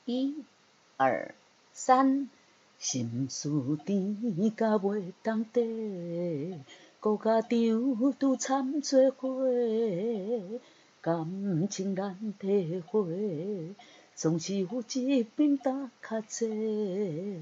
一、二、三，心事甜甲袂当底，顾家长拄惨做伙，感情难体会，总是有一边担较济。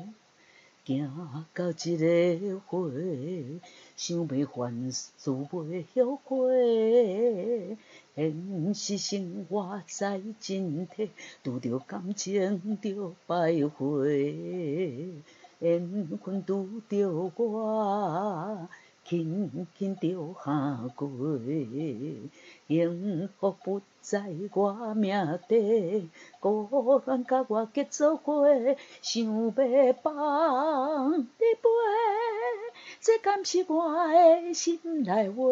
行到一个岁，想要凡事袂后悔。现实生活再真体，拄着感情着徘徊。缘分拄着我，轻轻着下过。幸福不在我命底，孤单甲我结做伙，想要放你飞，这敢是我的心内话。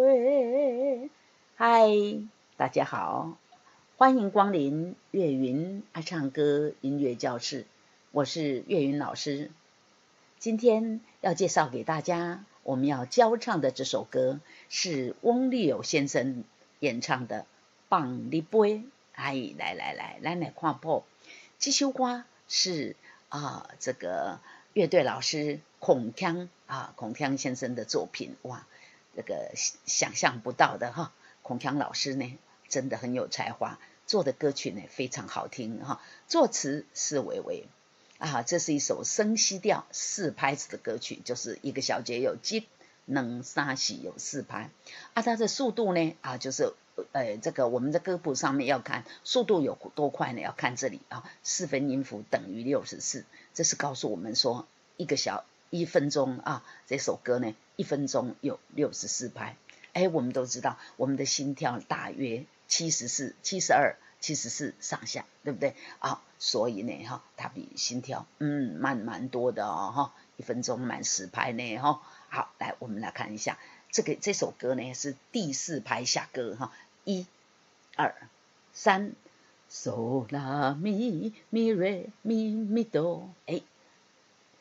嗨，大家好，欢迎光临岳云爱唱歌音乐教室，我是岳云老师。今天要介绍给大家，我们要教唱的这首歌是翁立友先生演唱的《放你飞》。哎，来，咱来看谱。这首歌是这个乐队老师孔锵先生的作品。哇，这个想象不到的哈，孔锵老师呢真的很有才华，做的歌曲呢非常好听哈，作词是维维。这是一首升 C 调4拍子的歌曲，就是一个小节有1、2、3、4有4拍。它的速度呢就是这个我们的歌谱上面要看速度有多快呢？要看这里4分音符等于64，这是告诉我们说1分钟这首歌呢1分钟有64拍。我们都知道我们的心跳大约74、72、74上下，对不对所以呢它比心跳慢蛮多的1分钟慢10拍呢好，来我们来看一下这首歌呢是第4拍下歌1、2、3，嗦拉咪咪瑞咪咪哆，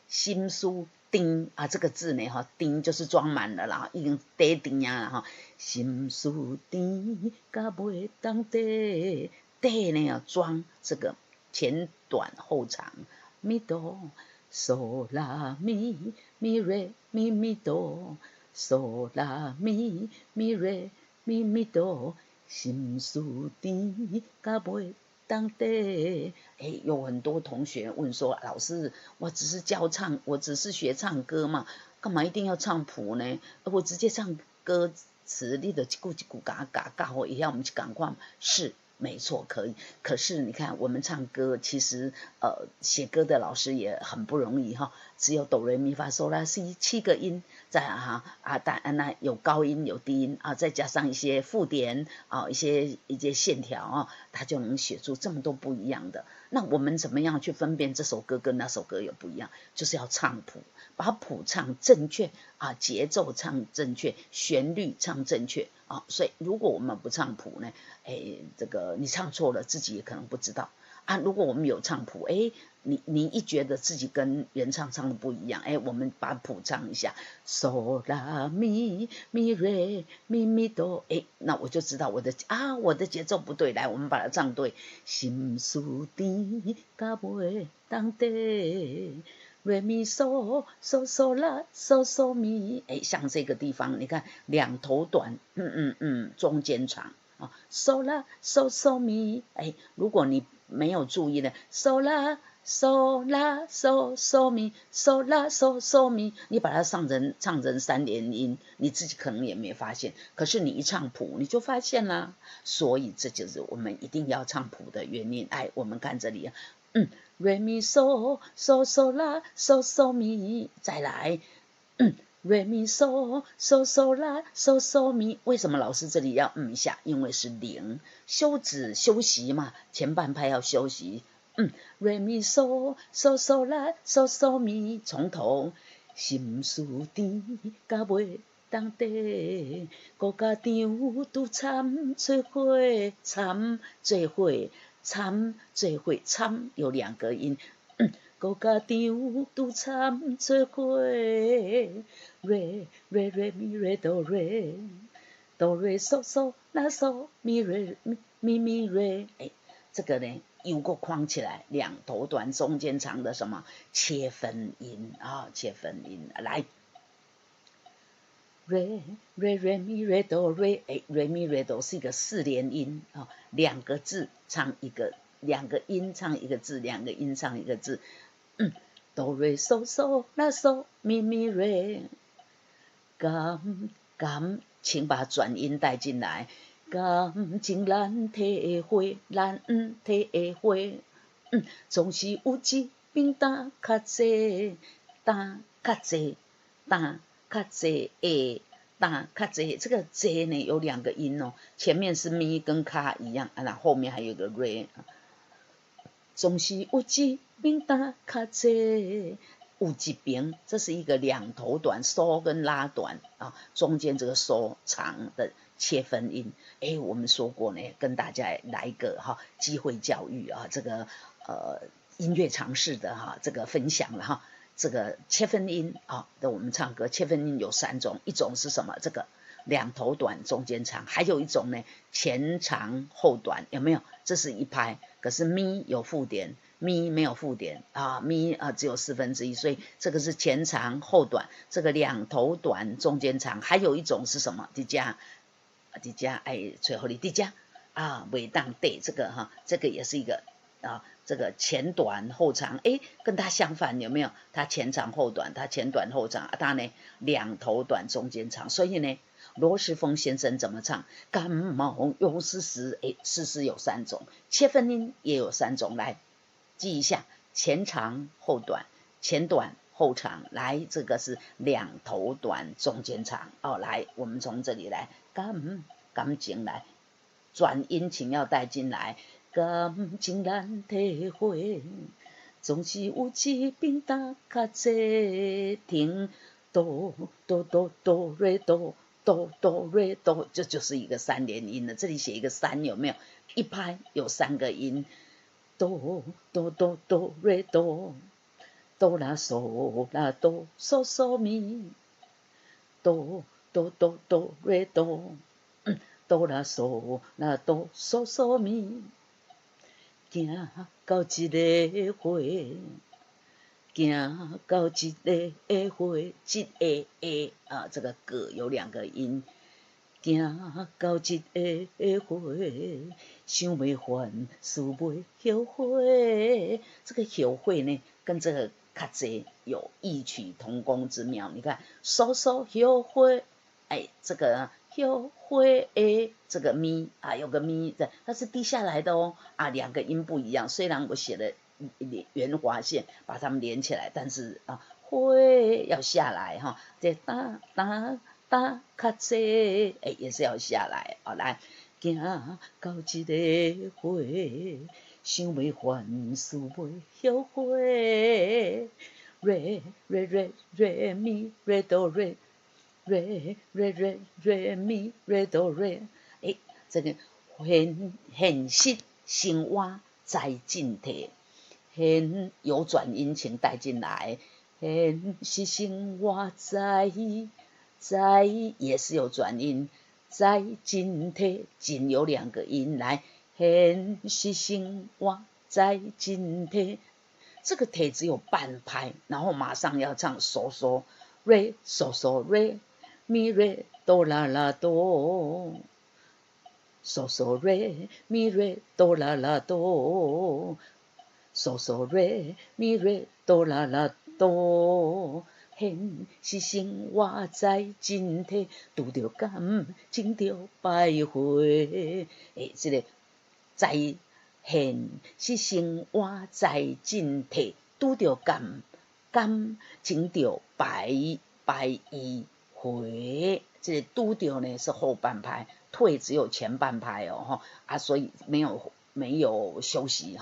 心思丁这个字呢丁就是装满了啦，已经得丁呀心思丁甲袂当得，得呢要装这个前短后长，咪哆嗦拉咪咪瑞咪咪哆，嗦拉咪咪瑞咪咪哆，心思甜甲袂当得。有很多同学问说，老师，我只是教唱，我只是学唱歌嘛，干嘛一定要唱谱呢？我直接唱歌词，你就一句一句教我一样，我们去赶快是。没错，可以。可是你看，我们唱歌其实写歌的老师也很不容易只有哆来咪发嗦拉西7个音，在那有高音有低音再加上一些附点一些线条它就能写出这么多不一样的。那我们怎么样去分辨这首歌跟那首歌有不一样？就是要唱谱，把谱唱正确节奏唱正确，旋律唱正确所以如果我们不唱谱呢，这个你唱错了，自己也可能不知道如果我们有唱谱，你一觉得自己跟原唱唱的不一样，我们把谱唱一下，嗦拉咪咪瑞咪咪哆，那我就知道我的节奏不对，来我们把它唱对，心思甜甲袂当得，瑞咪嗦嗦嗦啦嗦嗦咪，像这个地方你看两头短，中间长嗦啦嗦嗦咪，如果你没有注意呢，嗦啦嗦啦嗦嗦咪，嗦啦嗦嗦咪，你把它唱成3连音，你自己可能也没发现，可是你一唱谱你就发现啦。所以这就是我们一定要唱谱的原因。我们看这里瑞咪嗦嗦嗦啦嗦嗦咪，再来瑞咪嗦嗦嗦啦嗦嗦咪，为什么老师这里要一下？因为是0，休止休息嘛，前半拍要休息。瑞咪嗦嗦嗦啦嗦嗦咪，从头。心思甜甲袂当得，顾家长拄惨做伙，惨做伙，惨做伙，惨有2个音。顾家长拄惨做伙，瑞瑞瑞咪瑞哆瑞，哆瑞嗦嗦啦嗦咪瑞咪咪瑞。这个呢又个框起来，两头短中间长的什么切分音啊，切分音来。re re re mi re do re， re mi re do 是一个4连音啊，两个字唱一个，两个音唱一个字，两个音唱一个字。do re so so la so mi mi re， 感，请把转音带进来。感情咱体会，咱体会，总是有一边担较济，担较济，担较济的，担较济。这个济呢有2个音哦，前面是咪跟卡一样，然后后面还有个 re。总是有一边担较济。有一边，这是一个2头短收跟拉短啊，中间这个收长的切分音。我们说过呢，跟大家来一个机会教育啊，这个音乐常识的这个分享了哈。这个切分音啊，我们唱歌切分音有3种，一种是什么？这个2头短中间长，还有一种呢前长后短，有没有？这是一拍，可是咪有附点。咪没有附点啊，咪只有1/4，所以这个是前长后短，这个2头短中间长。还有一种是什么？伫遮最后你伫遮啊，袂当对这个这个也是一个这个前短后长，跟它相反，有没有？它前长后短，它前短后长，它呢2头短中间长，所以呢。罗时丰先生怎么唱？感冒有丝丝，丝丝有3种，切分音也有3种，来记一下，前长后短，前短后长，来这个是2头短中间长来，我们从这里来，感情来，转音请要带进来，感情咱体会，总是有一边担较济，停哆哆哆哆瑞哆。哆哆瑞哆，这就是一个3连音了。这里写一个3，有没有？一拍有3个音，哆哆哆哆瑞哆，哆啦嗦啦哆嗦嗦咪，哆哆哆哆瑞哆，哆啦嗦啦哆嗦嗦咪，行到一个会。行到一个会，这个个有2个音。行到一个会，想要还，思袂后悔。这个后悔呢，跟这个较济有异曲同工之妙。你看，稍稍后悔，这个后悔这个咪有个咪的，它是低下来的哦，2个音不一样。虽然我写了圆滑线把它们连起来，但是会要下来这哒哒哒较济也是要下来来，行到一个会，想要还，思袂后悔。re re re re mi re do re re re re re mi re do re， 这个现实生活在进退。有转音请带进来，现实生活在也是有转音，在进退，进有2个音来，现实生活在进退，这个退只有半拍，然后马上要唱嗦嗦 re 嗦嗦 re mi re 哆啦啦哆，嗦嗦 re mi re 哆啦啦哆。嗦嗦瑞咪瑞哆啦啦哆，现实生活在进退，拄着感情着徘徊。这个在现实生活在进退，拄着感情着徘徊。这个拄着呢是后半拍，退只有前半拍哦所以没有休息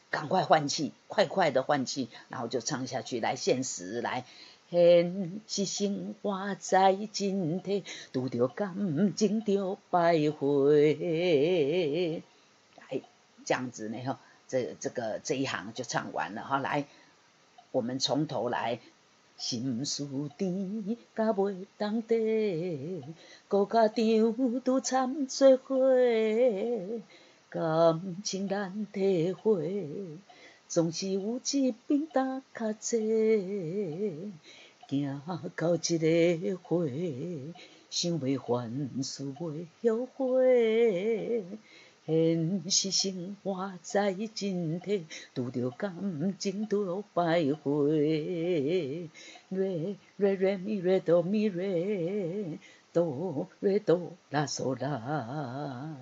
赶快换气，快的换气，然后就唱下去。来，现实来，现实生活在进退，拄着感情着徘徊。来，这样子呢这一行就唱完了来，我们从头来。心事甜，甲袂当地，高架场拄参做伙。感情难体会，总是有一边担较济。行到这个岁，想要烦事袂后悔。现实生活在真体，拄着感情就徘徊。瑞咪瑞哆咪瑞，哆瑞哆啦嗦啦。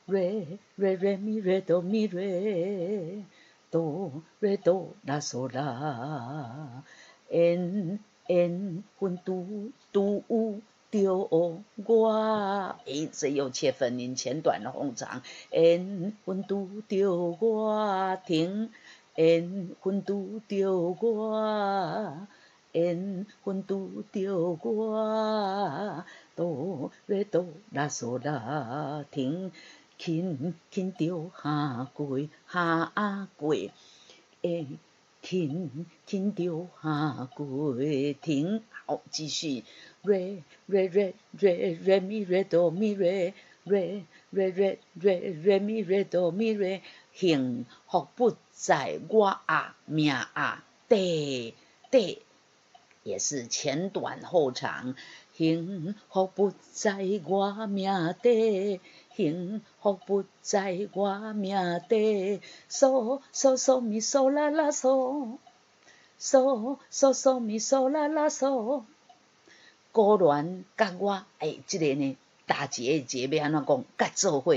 瑞咪瑞哆咪瑞，哆瑞哆啦嗦啦。缘分拄着我，这又切分音前短红长。缘分拄着我停，缘分拄着我，缘分拄着我，哆来哆啦嗦啦停，轻着下过，轻着下过停。好，继续。瑞咪瑞哆咪瑞，瑞咪瑞哆咪瑞，幸福不在我啊命啊底也是前短后长。幸福不在我命底，幸福不在我命底。嗦咪嗦啦啦嗦，嗦咪嗦啦啦嗦。孤鸾甲我，这个呢，打结结要安怎讲？甲做伙，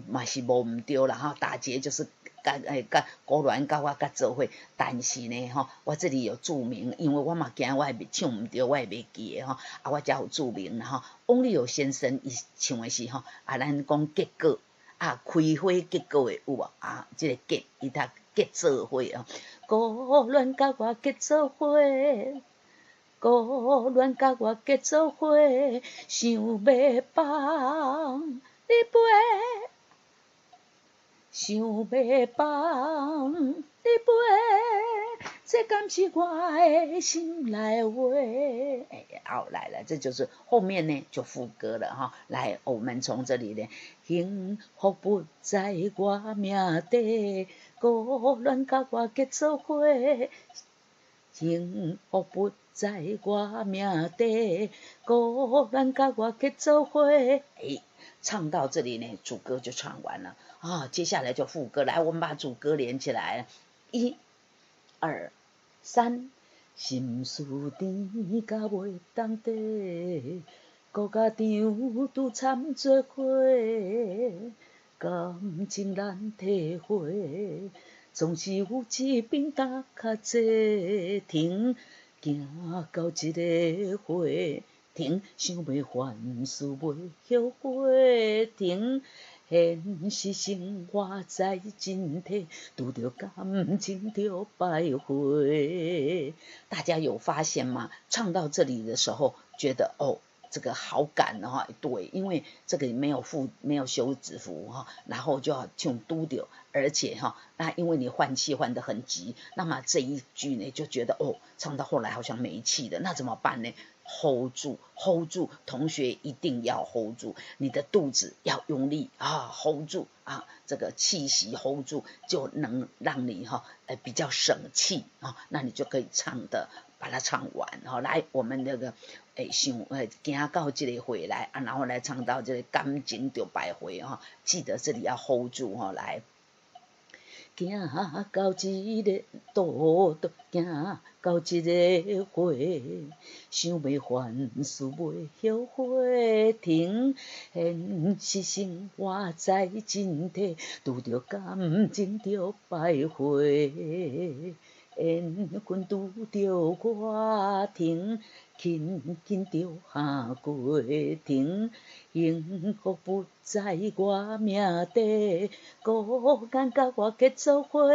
嘛是无毋对啦哈。打结就是甲孤鸾甲我甲做伙，但是呢我这里有注明，因为我嘛惊我唱毋对，我会袂记的我才有注明啦翁立友先生伊唱的是咱讲结果开花结果的有无这个结伊读结做伙孤鸾甲我结做伙。孤鸾甲我结做伙，想要放你飞，想要放你飞，这敢是我的心内话。好，来了，这就是后面呢就副歌了来，我们从这里呢，幸福不在我命底，孤鸾甲我结做伙。幸福不在我命底，孤鸾甲我结做伙。唱到这里呢，主歌就唱完了接下来就副歌。来，我们把主歌连起来，1、2、3。心事甜甲袂当底，顾家长拄参做伙，感情难体会。总是有一边担较济，停，行到这个岁，停，想要烦事袂后悔，停，现实生活在真体，拄着感情就徘徊。大家有发现吗？唱到这里的时候，觉得这个好赶对，因为这个没有休止符然后就要唱拄着，而且那因为你换气换得很急，那么这一句呢就觉得唱到后来好像没气的，那怎么办呢？hold 住，同学一定要 hold 住，你的肚子要用力hold 住这个气息 hold 住，就能让你比较省气那你就可以唱的把它唱完来，我们那个行到这个回来然后来唱到这个感情就徘徊记得这里要 hold 住来。行到这个行到这个岁，想要烦事袂后悔，停，现实生活在真体，拄着感情就徘徊，缘分拄着我停，轻着下过停，幸福不在我命底，孤鸾甲我结做伙。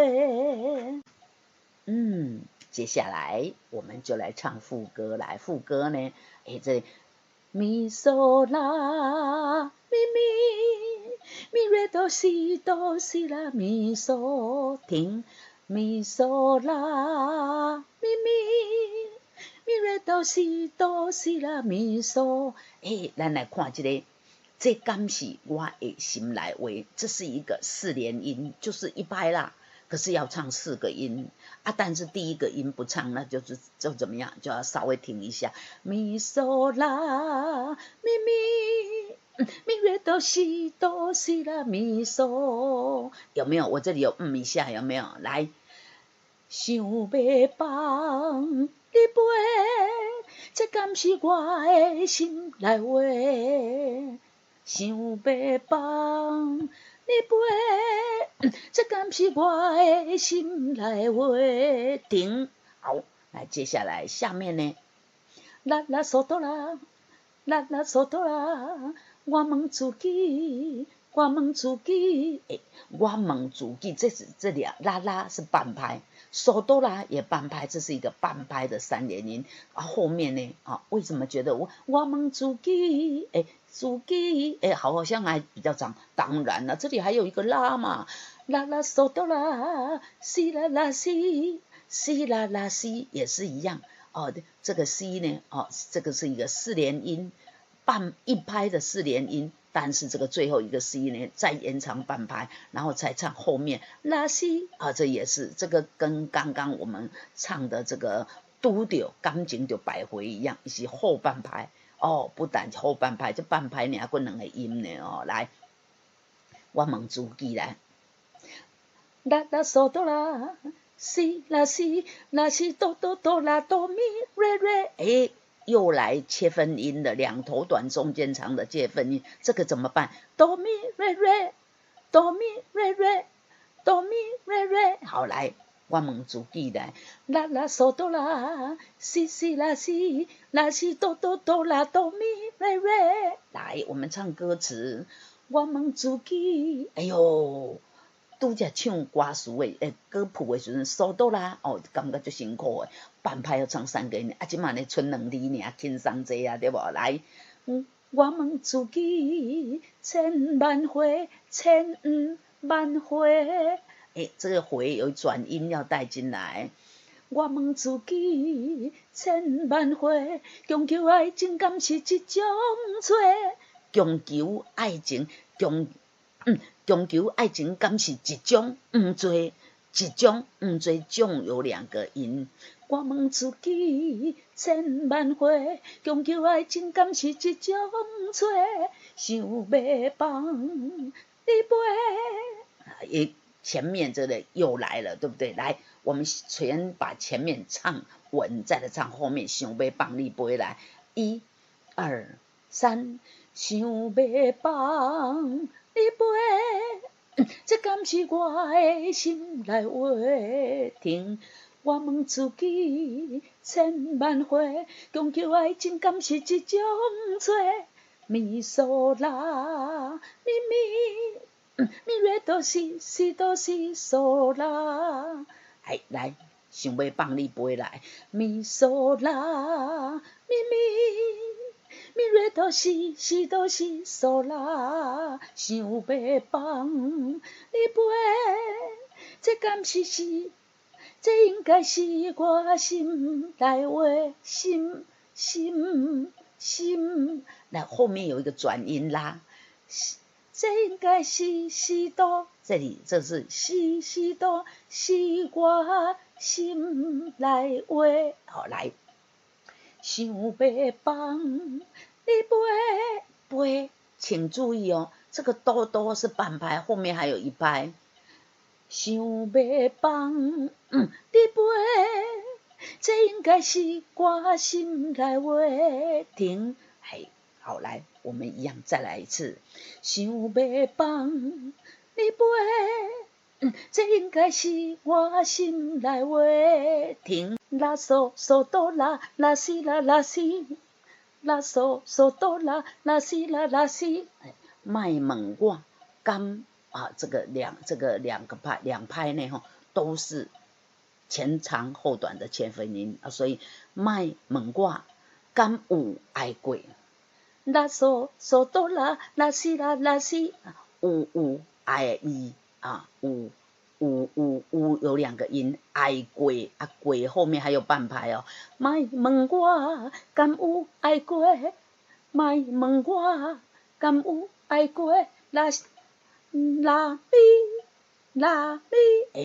接下来我们就来唱副歌。来，副歌呢，这咪嗦啦咪瑞哆西啦咪嗦停，咪嗦啦咪瑞哆西啦咪嗦。咱来看这个这敢是我的心内话，这是一个四连音，就是一拍啦。可是要唱4个音啊，但是第一个音不唱，那就怎么样，就要稍微停一下。咪嗦啦，咪咪，咪瑞哆西哆西啦咪嗦，有没有？我这里有一下，有没有？来，想要放你飞，这敢是我的心内话。想要放你飞，这敢是我的心内话。停，好，来接下来下面呢，啦啦嗦哆啦，啦啦嗦哆啦，我问自己，我问自己，我问自己，这里啊，啦啦是半拍，嗦哆啦也半拍，这是一个半拍的3连音啊。后面呢，啊，为什么觉得我问自己，自己，好像还比较长？当然了，这里还有一个啦嘛，啦啦嗦哆啦，西啦啦西，西啦啦西也是一样。哦，这个 C 呢，哦，这个是一个4连音，一拍的4连音，但是这个最后一个 C 呢，再延长半拍，然后才唱后面拉 C 啊，这也是这个跟刚刚我们唱的这个拄着感情就百回一样，是后半拍哦，不但后半拍，这半拍呢，还有2个音呢哦，来，我问自己来，啦啦嗦哆啦。西啦西啦西哆哆哆啦哆咪瑞瑞，又来切分音的，2头短中间长的切分音，这个怎么办？哆咪瑞瑞，哆咪瑞瑞，哆咪瑞瑞。好，来，我问自己来，啦啦嗦哆啦，西西啦西啦西哆哆哆啦哆咪瑞瑞。来，我们唱歌词，我问自己，哎呦。拄则唱歌词的歌谱的时阵，速度啦，哦，感觉足辛苦的，半拍要唱3个音，啊，即满呢剩2字尔，轻松济啊，对无？来，我问自己，千万回，千万回，这个回有转音要带进来。我问自己，千万回，强求爱情敢是一种罪？强求爱情，强求爱情敢是一种罪？一种罪，种有2个音。我问自己，千万回，强求爱情敢是一种罪？想要放你飞。前面这个又来了，对不对？来，我们全把前面唱稳，再来唱后面。想要放你飞来，1、2、3，想要放你飞，这敢是我的心内话。停，我问自己，千万回，强求爱情敢是一种罪？咪嗦啦，咪咪，咪瑞哆西，西哆西嗦啦。来，想要放你飞来，咪嗦啦，咪咪，咪瑞哆西，西哆西嗦啦。想要放你飞，这敢是这应该是我心内话，心。那后面有一个转音啦，这应该是西哆，这是西哆，是我心内话。好，来，想要放你飞，请注意哦，这个哆哆是半拍，后面还有1拍。想要放你飞，这应该是我心内话。停，好，来，我们一样再来一次。想要放你飞，这应该是我心内话。停，啦嗦嗦哆啦，啦西啦啦西，啦嗦嗦哆啦，啦西啦啦西。莫问我敢这个两拍呢都是前长后短的切分音啊，所以莫问我敢有爱过。啦嗦嗦哆啦，啦西啦啦西，有爱意啊，有有2个音，爱过啊，过后面还有半拍哦。莫问我敢有爱过，莫问我敢有爱过拉咪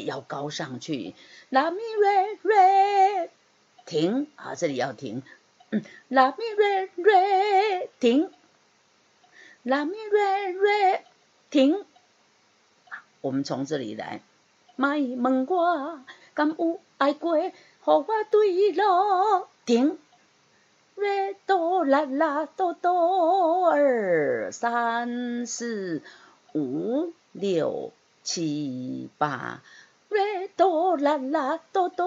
要高上去，拉咪瑞瑞停啊，这里要停，拉咪瑞瑞停，拉咪瑞瑞停，我们从这里来，莫问我敢有爱过，予我对路停。瑞哆啦啦哆哆2、3、4、5、6、7、8，瑞哆啦啦哆哆。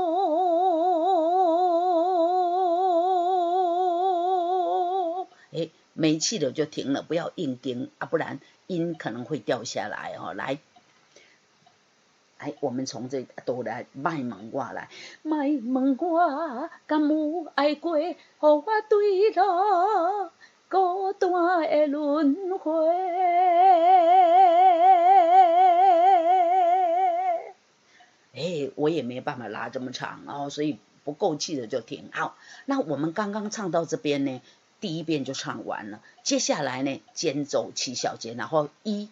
没气了就停了，不要硬盯啊，不然音可能会掉下来哦。来。我们从这都来莫问我来，莫问我敢有爱过，予我对路孤单的轮回。我也没办法拉这么长哦，所以不够气的就停。好，那我们刚刚唱到这边呢，第一遍就唱完了。接下来呢，间奏7小节，然后1、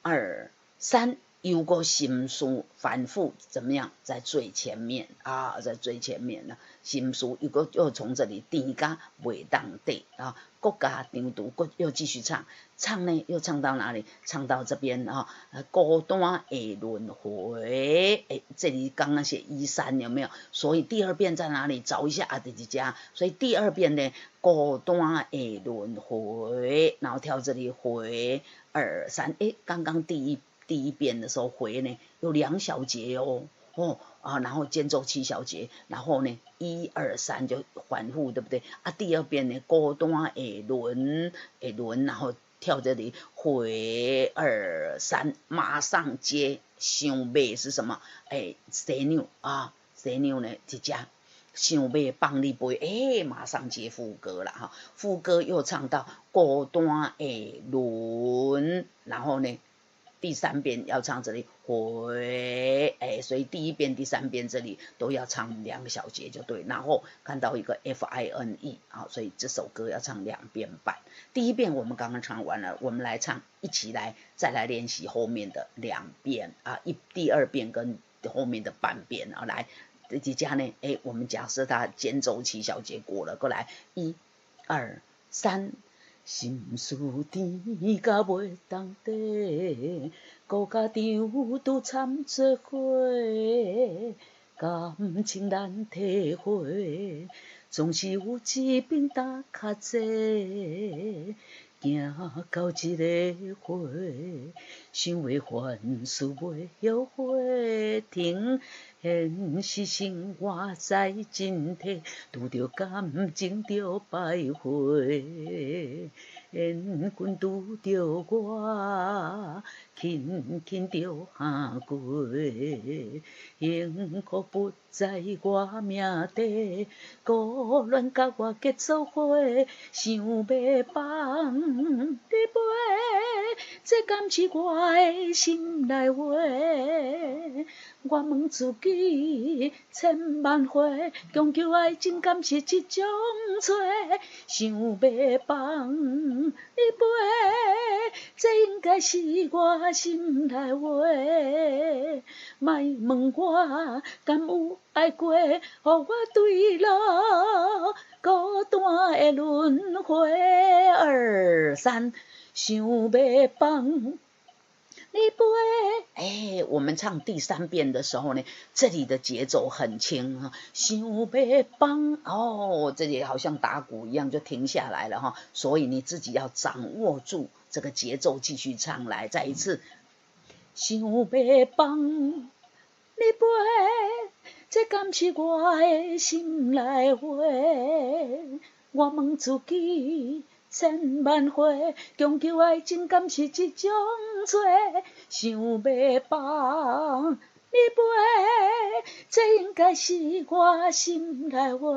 2、3。有个心思反复怎么样，在最前面啊，在最前面呢，心思又从这里定甲袂当底啊，国家张图又继续唱呢，又唱到哪里？唱到这边啊，孤单的轮回。这里刚刚写1、3有没有？所以第二遍在哪里？找一下啊，第几家？所以第二遍呢，孤单的轮回，然后跳这里回2、3。刚刚第一遍的时候回呢有2小节哦，然后间奏7小节，然后呢1、2、3就反复，对不对啊？第二遍呢孤单的轮，然后跳这里回2、3，马上接想尾是什么？犀牛啊，犀牛呢这家想要放你飞，马上接副歌了哈，副歌又唱到孤单的轮，然后呢第3遍要唱这里回，所以第一遍、第3遍这里都要唱2小节就对。然后看到一个 FINE 啊，所以这首歌要唱2遍半。第一遍我们刚刚唱完了，我们来唱，一起来再来练习后面的2遍啊，第二遍跟后面的半遍啊，来。这家呢，我们假设它间奏7小节过了，过来1、2、3。心思甜甲袂当底，顾家长拄参做伙，感情难体会，总是有一边担较济，行到一个回，想要还事袂后悔，停。现实生活在真体，拄着感情着徘徊。缘分拄着我，轻轻着下过。幸福不在我命底，孤恋甲我结作伙，想要放你飞，这敢是我的心内话。我问自己千万回，强求爱情敢是一种罪？想要放你飞，这应该是我心内话。莫问我敢有爱过，予我对路孤单的轮回。2、3，想要放你飞，我们唱第3遍的时候呢，这里的节奏很轻哈，想要放这里好像打鼓一样就停下来了哈，所以你自己要掌握住这个节奏，继续唱来，再一次，想要放你飞，这敢是我的心内话，我问自己。千万回，强求爱情敢是一种罪？想要放你飞，这应该是我心内话。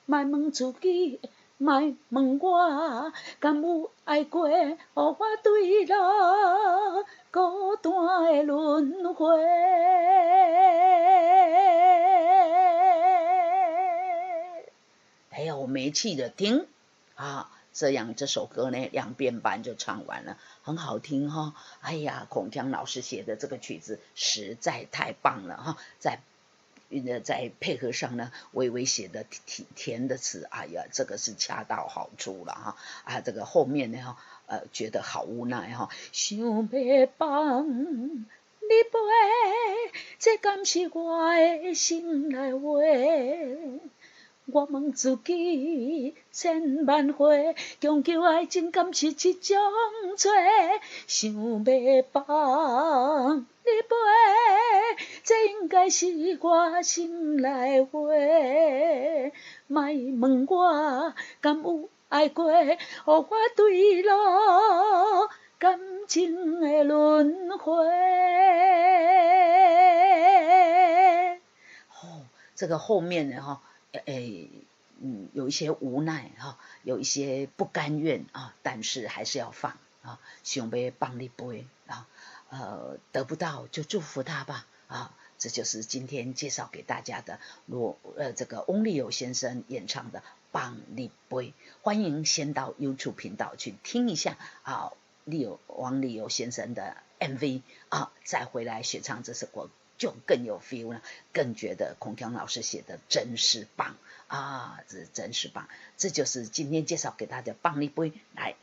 莫问自己，莫问我，敢有爱过，予我对路孤单的轮回。我没气的停。这样这首歌呢2遍半就唱完了，很好听哈。哎呀，孔锵老师写的这个曲子实在太棒了哈，在配合上呢，微微写的甜的词，哎呀，这个是恰到好处了哈。啊，这个后面呢，觉得好无奈哈。想要放你飞，这敢是我的心内话。我问自己千万回，强求爱情敢是一种罪？想要放你飞，这应该是我心内话。莫问我敢有爱过，予我坠落感情的轮回。这个后面呢哈。有一些无奈哈，有一些不甘愿啊，但是还是要放啊，想要放你飞啊，得不到就祝福他吧啊，这就是今天介绍给大家的这个翁立友先生演唱的《放你飞》，欢迎先到 YouTube 频道去听一下啊，王立友先生的 MV 啊，再回来学唱这首歌。就更有 feel 了，更觉得孔锵老师写的真是棒啊！这真是棒，这就是今天介绍给大家放你飞来，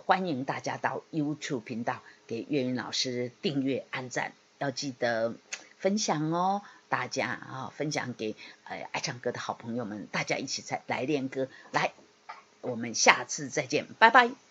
欢迎大家到 YouTube 频道给岳云老师订阅按赞，要记得分享哦，大家啊分享给爱唱歌的好朋友们，大家一起来练歌，来，我们下次再见，拜拜。